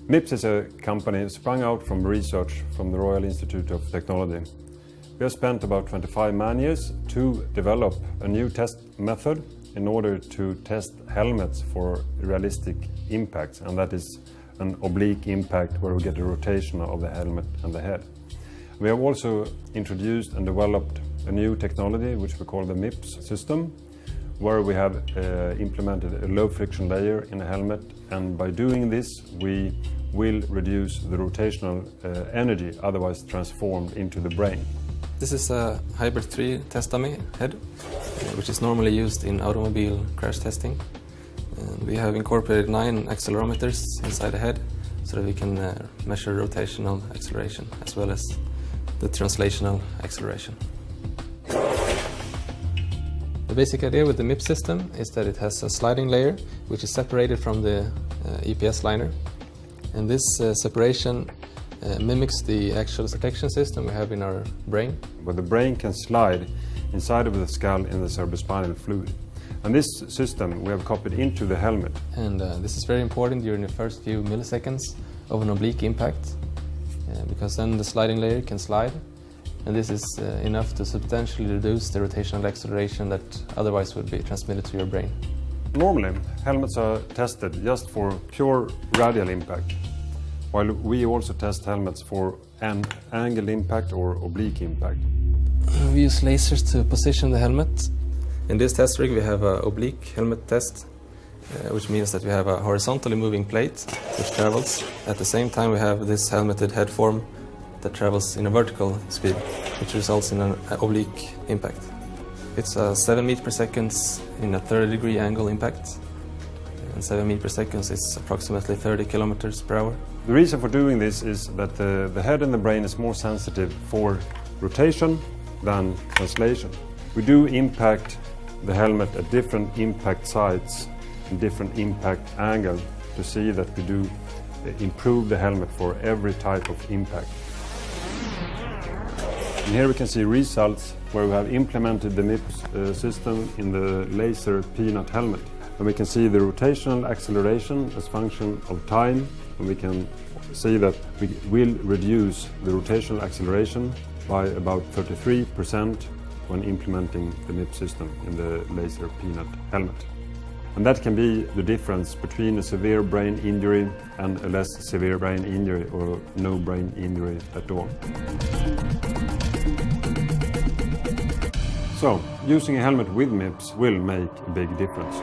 MIPS is a company sprung out from research from the Royal Institute of Technology. We have spent about 25 man-years to develop a new test method in order to test helmets for realistic impacts, and that is an oblique impact where we get a rotation of the helmet and the head. We have also introduced and developed a new technology which we call the MIPS system, where we have implemented a low friction layer in the helmet, and by doing this we will reduce the rotational energy otherwise transformed into the brain. This is a Hybrid 3 test dummy head, which is normally used in automobile crash testing. And we have incorporated 9 accelerometers inside the head so that we can measure rotational acceleration as well as the translational acceleration. The basic idea with the MIPS system is that it has a sliding layer which is separated from the EPS liner, and this separation mimics the actual protection system we have in our brain. Where the brain can slide inside of the skull in the cerebrospinal fluid. And this system we have copied into the helmet. And this is very important during the first few milliseconds of an oblique impact, because then the sliding layer can slide, and this is enough to substantially reduce the rotational acceleration that otherwise would be transmitted to your brain. Normally, helmets are tested just for pure radial impact, while we also test helmets for an angled impact or oblique impact. We use lasers to position the helmet. In this test rig we have an oblique helmet test, which means that we have a horizontally moving plate which travels. At the same time we have this helmeted head form that travels in a vertical speed, which results in an oblique impact. It's a 7 meters per second in a 30-degree angle impact, and 7 meters per second is approximately 30 kilometers per hour. The reason for doing this is that the head and the brain is more sensitive for rotation than translation. We do impact the helmet at different impact sites and different impact angle to see that we do improve the helmet for every type of impact. And here we can see results where we have implemented the MIPS system in the Lazer peanut helmet. And we can see the rotational acceleration as function of time, and we can see that we will reduce the rotational acceleration by about 33% when implementing the MIPS system in the Lazer peanut helmet. And that can be the difference between a severe brain injury and a less severe brain injury or no brain injury at all. So, using a helmet with MIPS will make a big difference.